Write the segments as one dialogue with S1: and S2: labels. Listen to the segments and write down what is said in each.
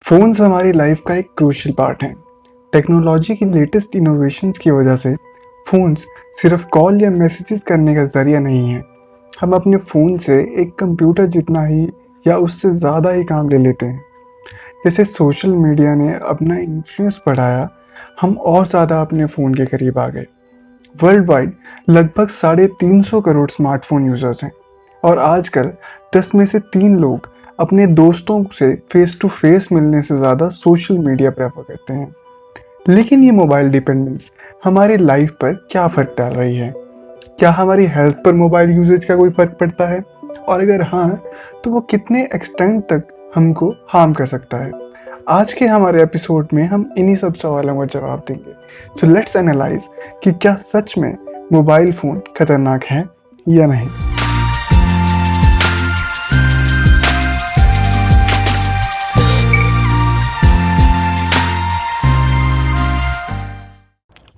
S1: Phones हमारी life का एक क्रूशियल पार्ट हैं। टेक्नोलॉजी की लेटेस्ट इनोवेशंस की वजह से फ़ोन्स सिर्फ कॉल या मैसेजेस करने का ज़रिया नहीं है। हम अपने फ़ोन से एक कंप्यूटर जितना ही या उससे ज़्यादा ही काम ले लेते हैं। जैसे सोशल मीडिया ने अपना इन्फ्लुएंस बढ़ाया, हम और ज़्यादा अपने फ़ोन के करीब आ गए। वर्ल्ड वाइड लगभग 350 करोड़ स्मार्टफोन यूज़र्स हैं और आजकल 10 में से 3 लोग अपने दोस्तों से फेस टू फेस मिलने से ज़्यादा सोशल मीडिया प्रेफर करते हैं। लेकिन ये मोबाइल डिपेंडेंस हमारी लाइफ पर क्या फ़र्क डाल रही है? क्या हमारी हेल्थ पर मोबाइल यूजेज का कोई फ़र्क पड़ता है? और अगर हाँ, तो वो कितने एक्सटेंड तक हमको हार्म कर सकता है? आज के हमारे एपिसोड में हम इन्हीं सब सवालों का जवाब देंगे। सो लेट्स एनालाइज कि क्या सच में मोबाइल फ़ोन खतरनाक है या नहीं।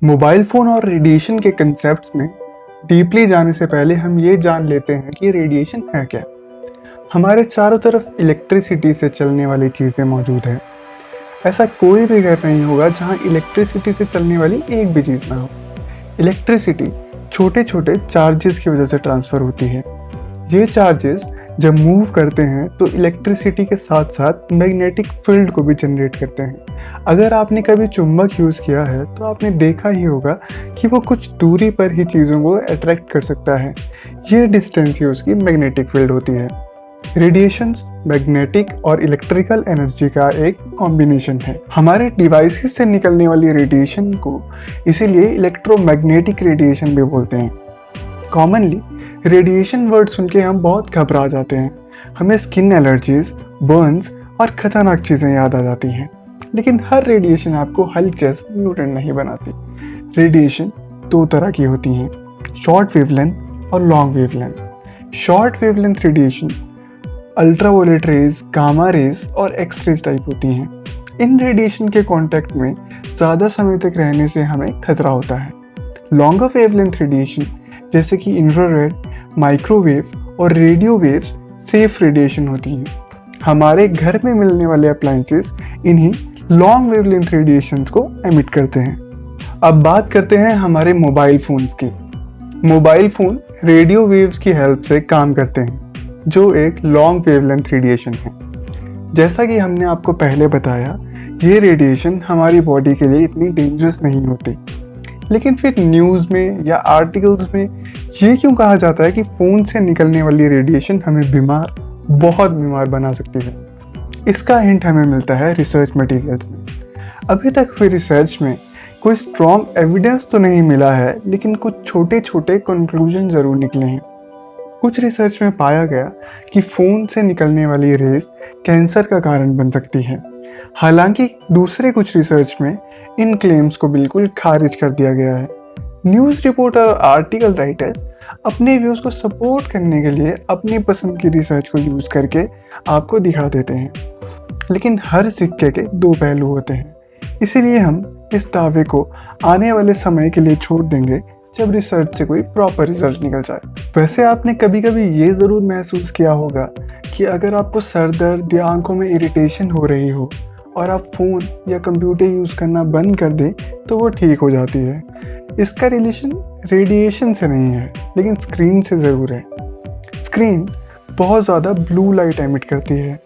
S1: मोबाइल फ़ोन और रेडिएशन के कंसेप्ट्स में डीपली जाने से पहले हम ये जान लेते हैं कि रेडिएशन है क्या। हमारे चारों तरफ इलेक्ट्रिसिटी से चलने वाली चीज़ें मौजूद हैं। ऐसा कोई भी घर नहीं होगा जहाँ इलेक्ट्रिसिटी से चलने वाली एक भी चीज़ ना हो। इलेक्ट्रिसिटी छोटे छोटे चार्जेस की वजह से ट्रांसफ़र होती है। ये चार्जेस जब मूव करते हैं तो इलेक्ट्रिसिटी के साथ साथ मैग्नेटिक फील्ड को भी जनरेट करते हैं। अगर आपने कभी चुंबक यूज़ किया है तो आपने देखा ही होगा कि वो कुछ दूरी पर ही चीज़ों को अट्रैक्ट कर सकता है। ये डिस्टेंस ही उसकी मैग्नेटिक फील्ड होती है। रेडिएशंस मैग्नेटिक और इलेक्ट्रिकल एनर्जी का एक कॉम्बिनेशन है। हमारे डिवाइसेस से निकलने वाली रेडिएशन को इसीलिए इलेक्ट्रोमैग्नेटिक रेडिएशन भी बोलते हैं। कॉमनली रेडिएशन वर्ड सुन के हम बहुत घबरा जाते हैं। हमें स्किन एलर्जीज, बर्न्स और ख़तरनाक चीज़ें याद आ जाती हैं। लेकिन हर रेडिएशन आपको हल्क जैसा म्यूटेंट नहीं बनाती। रेडिएशन दो तरह की होती हैं, शॉर्ट वेवलेंथ और long wavelength. Short wavelength radiation ultraviolet rays, gamma rays और एक्स रेज टाइप होती हैं। इन रेडिएशन के कांटेक्ट में ज़्यादा समय तक रहने से हमें खतरा होता है। लॉन्गर वेवलेंथ रेडिएशन जैसे कि इंफ्रारेड, माइक्रोवेव और रेडियो वेव्स सेफ रेडिएशन होती हैं। हमारे घर में मिलने वाले अप्लायंसेस इन्हीं लॉन्ग वेवलेंथ रेडिएशंस को एमिट करते हैं। अब बात करते हैं हमारे मोबाइल फ़ोन्स की। मोबाइल फ़ोन रेडियो वेव्स की हेल्प से काम करते हैं, जो एक लॉन्ग वेवलेंथ रेडिएशन है। जैसा कि हमने आपको पहले बताया, ये रेडिएशन हमारी बॉडी के लिए इतनी डेंजरस नहीं होती। लेकिन फिर न्यूज़ में या आर्टिकल्स में ये क्यों कहा जाता है कि फ़ोन से निकलने वाली रेडिएशन हमें बहुत बीमार बना सकती है? इसका हिंट हमें मिलता है रिसर्च मटेरियल्स में। अभी तक हुई रिसर्च में कोई स्ट्रॉन्ग एविडेंस तो नहीं मिला है, लेकिन कुछ छोटे छोटे कंक्लूजन ज़रूर निकले हैं। कुछ रिसर्च में पाया गया कि फ़ोन से निकलने वाली रेस कैंसर का कारण बन सकती है। हालांकि दूसरे कुछ रिसर्च में इन क्लेम्स को बिल्कुल खारिज कर दिया गया है। न्यूज़ रिपोर्टर और आर्टिकल राइटर्स अपने व्यूज़ को सपोर्ट करने के लिए अपनी पसंद की रिसर्च को यूज़ करके आपको दिखा देते हैं। लेकिन हर सिक्के के दो पहलू होते हैं, इसीलिए हम इस दावे को आने वाले समय के लिए छोड़ देंगे जब रिसर्च से कोई प्रॉपर रिजल्ट निकल जाए। वैसे आपने कभी कभी ये ज़रूर महसूस किया होगा कि अगर आपको सर दर्द या आंखों में इरिटेशन हो रही हो और आप फ़ोन या कंप्यूटर यूज़ करना बंद कर दें तो वो ठीक हो जाती है। इसका रिलेशन रेडिएशन से नहीं है, लेकिन स्क्रीन से ज़रूर है। स्क्रीन्स बहुत ज़्यादा ब्लू लाइट एमिट करती है,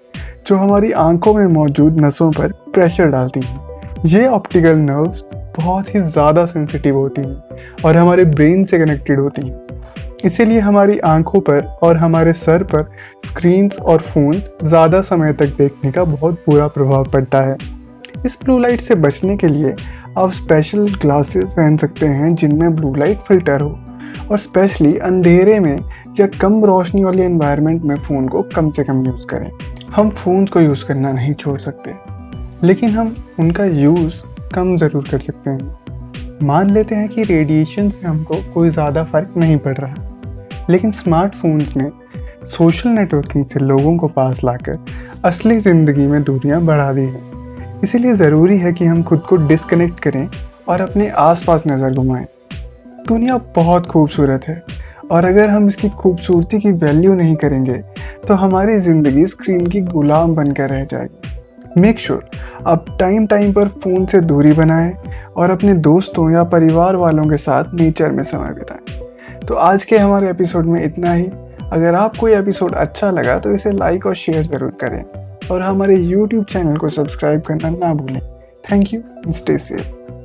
S1: जो हमारी आंखों में मौजूद नसों पर प्रेशर डालती है। ये ऑप्टिकल नर्व्स बहुत ही ज़्यादा सेंसिटिव होती हैं और हमारे ब्रेन से कनेक्टेड होती हैं। इसीलिए हमारी आंखों पर और हमारे सर पर स्क्रीन्स और फ़ोन्स ज़्यादा समय तक देखने का बहुत बुरा प्रभाव पड़ता है। इस ब्लू लाइट से बचने के लिए आप स्पेशल ग्लासेस पहन सकते हैं जिनमें ब्लू लाइट फ़िल्टर हो, और स्पेशली अंधेरे में या कम रोशनी वाले एनवायरनमेंट में फ़ोन को कम से कम यूज़ करें। हम फ़ोन को यूज़ करना नहीं छोड़ सकते, लेकिन हम उनका यूज़ कम ज़रूर कर सकते हैं। मान लेते हैं कि रेडिएशन से हमको कोई ज़्यादा फ़र्क नहीं पड़ रहा, लेकिन स्मार्टफोन्स ने सोशल नेटवर्किंग से लोगों को पास लाकर असली ज़िंदगी में दूरियां बढ़ा दी हैं। इसीलिए ज़रूरी है कि हम खुद को डिस्कनेक्ट करें और अपने आसपास नज़र घुमाएं। दुनिया बहुत खूबसूरत है, और अगर हम इसकी खूबसूरती की वैल्यू नहीं करेंगे तो हमारी ज़िंदगी स्क्रीन की गुलाम बनकर रह जाएगी। मेक श्योर आप टाइम टाइम पर फ़ोन से दूरी बनाएं और अपने दोस्तों या परिवार वालों के साथ नेचर में समय बिताएं। तो आज के हमारे एपिसोड में इतना ही। अगर आपको ये एपिसोड अच्छा लगा तो इसे लाइक और शेयर ज़रूर करें और हमारे YouTube चैनल को सब्सक्राइब करना ना भूलें। Thank you and stay safe.